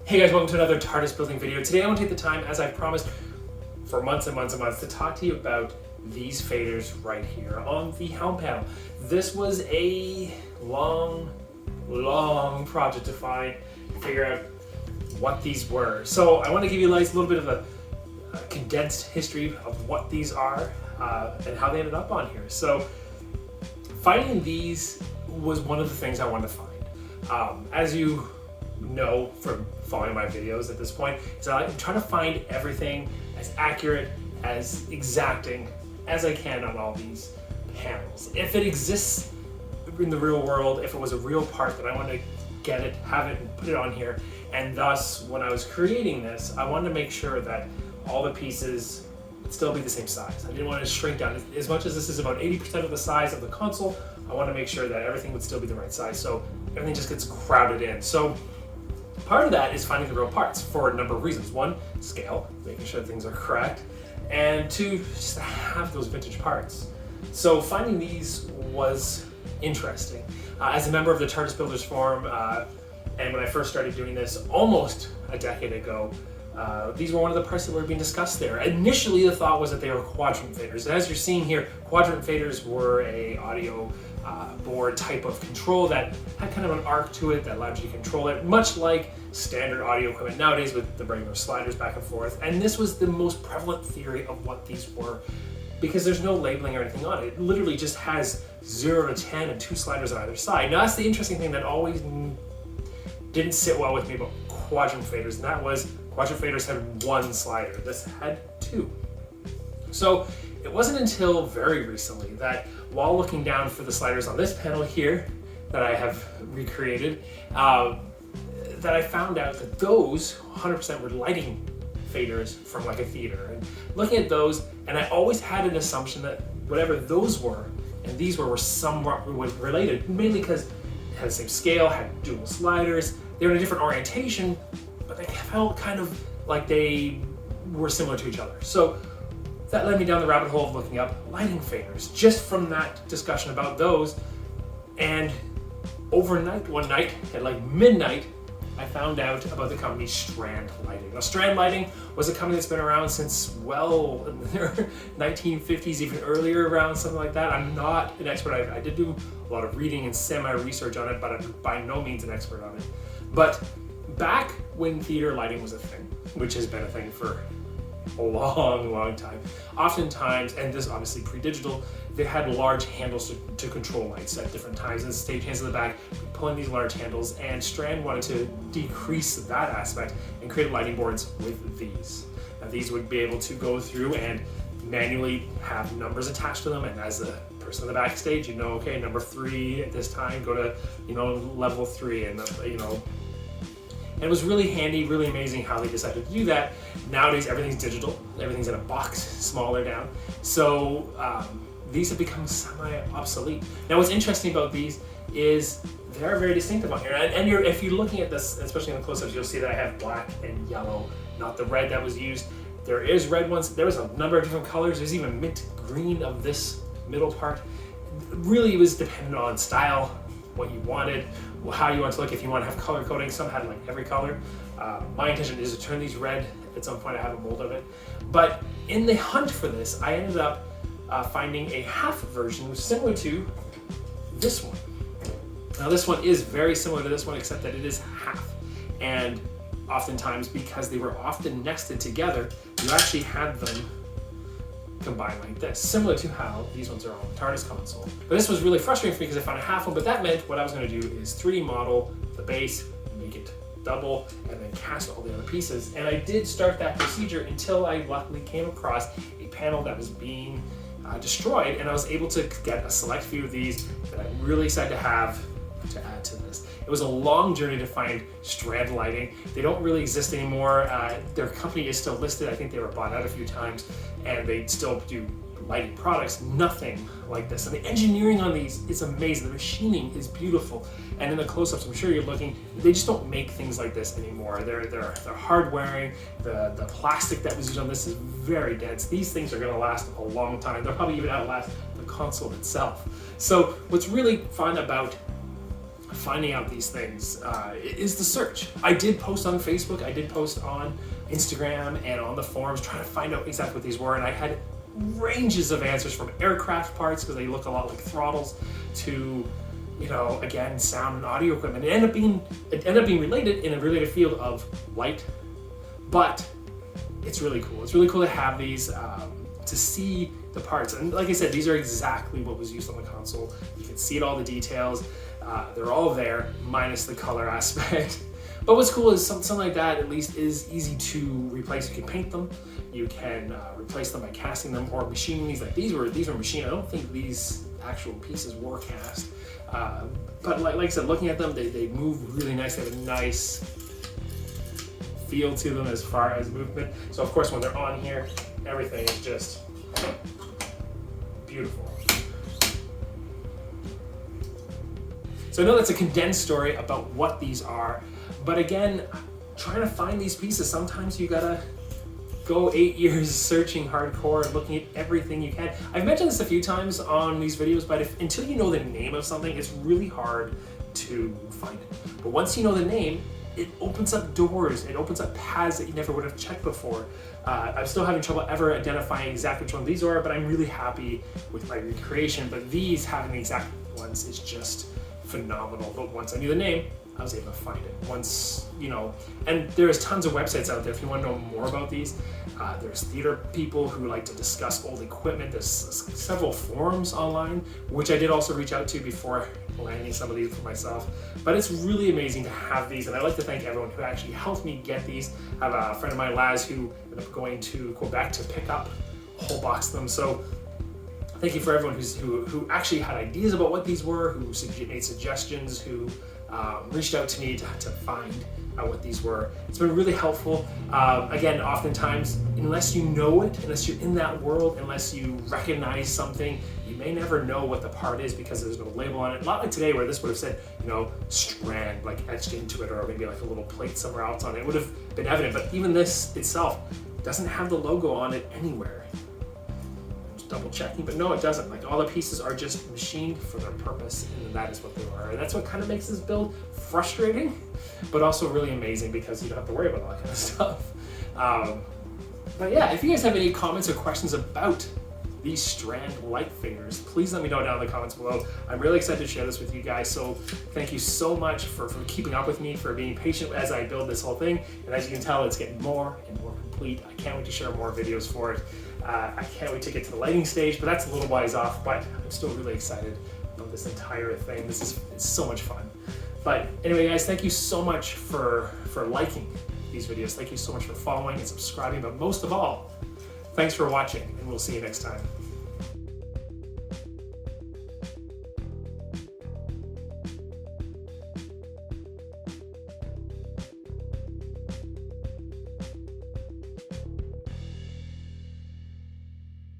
Hey guys, welcome to another Tardis building video. Today I want to take the time, as I've promised for months and months and months, to talk to you about these faders right here on the Helm panel. This was a long project to figure out what these were. So I want to give you a little bit of a condensed history of what these are and how they ended up on here. So finding these was one of the things I wanted to find. As you know from following my videos at this point, is I try to find everything as accurate, as exacting as I can on all these panels. If it exists in the real world, if it was a real part, then I want to get it, have it, and put it on here. And thus, when I was creating this, I wanted to make sure that all the pieces would still be the same size. I didn't want to shrink down. As much as this is about 80% of the size of the console, I want to make sure that everything would still be the right size, so everything just gets crowded in. So part of that is finding the real parts for a number of reasons. One, scale, making sure things are correct, and two, just to have those vintage parts. So finding these was interesting. As a member of the Tardis Builders Forum, and when I first started doing this almost a decade ago, these were one of the parts that were being discussed there. Initially, the thought was that they were quadrant faders. And as you're seeing here, quadrant faders were a audio board type of control that had kind of an arc to it that allowed you to control it, much like standard audio equipment nowadays with the regular sliders back and forth. And this was the most prevalent theory of what these were, because there's no labeling or anything on it. It literally just has 0 to 10 and 2 sliders on either side. Now that's the interesting thing that always didn't sit well with me about quadrant faders, and that was quadrant faders had 1 slider. This had 2. So it wasn't until very recently that, while looking down for the sliders on this panel here that I have recreated, that I found out that those 100% were lighting faders from like a theater. And looking at those, and I always had an assumption that whatever those were and these were somewhat related, mainly because it had the same scale, had dual sliders, they were in a different orientation, but they felt kind of like they were similar to each other. So that led me down the rabbit hole of looking up lighting faders, just from that discussion about those. And overnight, one night at like midnight, I found out about the company Strand Lighting. Now, Strand Lighting was a company that's been around since, well, in the 1950s, even earlier, around something like that. I'm not an expert. I did do a lot of reading and semi-research on it, but I'm by no means an expert on it. But back when theater lighting was a thing, which has been a thing for a long time, oftentimes, and this obviously pre-digital, they had large handles to control lights at different times, and stagehands in the back pulling these large handles, and Strand wanted to decrease that aspect and create lighting boards with these. Now these would be able to go through and manually have numbers attached to them, and as the person in the backstage, you know, okay, number 3 at this time, go to, you know, level 3, and you know. And it was really handy, really amazing how they decided to do that. Nowadays, everything's digital. Everything's in a box, smaller down. So these have become semi-obsolete. Now, what's interesting about these is they're very distinctive on here. And if you're looking at this, especially in the close-ups, you'll see that I have black and yellow, not the red that was used. There is red ones. There was a number of different colors. There's even mint green of this middle part. Really, it was dependent on style, what you wanted, how you want to look. If you want to have color coding, some had like every color. My intention is to turn these red at some point. I have a mold of it. But in the hunt for this, I ended up finding a half version similar to this one. Now this one is very similar to this one, except that it is half. And oftentimes, because they were often nested together, you actually had them combined like this, similar to how these ones are on the Tardis console. But this was really frustrating for me because I found a half one, but that meant what I was going to do is 3D model the base, make it double, and then cast all the other pieces. And I did start that procedure until I luckily came across a panel that was being destroyed, and I was able to get a select few of these that I'm really excited to have to add to this. It was a long journey to find Strand Lighting. They don't really exist anymore. Their company is still listed. I think they were bought out a few times, and they still do lighting products. Nothing like this. And the engineering on these is amazing. The machining is beautiful. And in the close-ups, I'm sure you're looking, they just don't make things like this anymore. They're hard wearing. The plastic that was used on this is very dense. These things are gonna last a long time. They'll probably even outlast the console itself. So what's really fun about finding out these things is the search. I did post on Facebook, I did post on Instagram and on the forums trying to find out exactly what these were, and I had ranges of answers from aircraft parts, because they look a lot like throttles, to, you know, again, sound and audio equipment. It ended up being related in a related field of light, but it's really cool. It's really cool to have these, to see the parts. And like I said, these are exactly what was used on the console. You can see it, all the details. They're all there, minus the color aspect. But what's cool is something like that at least is easy to replace. You can paint them, you can replace them by casting them or machining these. Like these were machined. I don't think these actual pieces were cast. But like I said, looking at them, they move really nice. They have a nice feel to them as far as movement. So of course, when they're on here, everything is just beautiful. So I know that's a condensed story about what these are, but again, trying to find these pieces, sometimes you gotta go 8 years searching hardcore and looking at everything you can. I've mentioned this a few times on these videos, but until you know the name of something, it's really hard to find it. But once you know the name, it opens up doors, it opens up paths that you never would have checked before. I'm still having trouble ever identifying exactly which one these are, but I'm really happy with my recreation. But these, having the exact ones, is just phenomenal. But once I knew the name, I was able to find it. Once, you know, and there's tons of websites out there if you want to know more about these. There's theater people who like to discuss old equipment. There's several forums online, which I did also reach out to before landing some of these for myself. But it's really amazing to have these, and I'd like to thank everyone who actually helped me get these. I have a friend of mine, Laz, who ended up going to Quebec to pick up a whole box of them. So thank you for everyone who actually had ideas about what these were, who made suggestions, who reached out to me to find out what these were. It's been really helpful. Again, oftentimes, unless you know it, unless you're in that world, unless you recognize something, you may never know what the part is because there's no label on it. Not like today where this would have said, you know, Strand, like etched into it, or maybe like a little plate somewhere else on it. It would have been evident, but even this itself doesn't have the logo on it anywhere. Double checking, but no, it doesn't. Like, all the pieces are just machined for their purpose, and that is what they are. And that's what kind of makes this build frustrating, but also really amazing because you don't have to worry about all that kind of stuff. But yeah, if you guys have any comments or questions about these Strand light fingers, please let me know down in the comments below. I'm really excited to share this with you guys, so thank you so much for keeping up with me, for being patient as I build this whole thing. And as you can tell, it's getting more and more complete. I can't wait to share more videos for it. I can't wait to get to the lighting stage, but that's a little ways off, but I'm still really excited about this entire thing. It's so much fun. But anyway, guys, thank you so much for liking these videos. Thank you so much for following and subscribing, but most of all, thanks for watching, and we'll see you next time.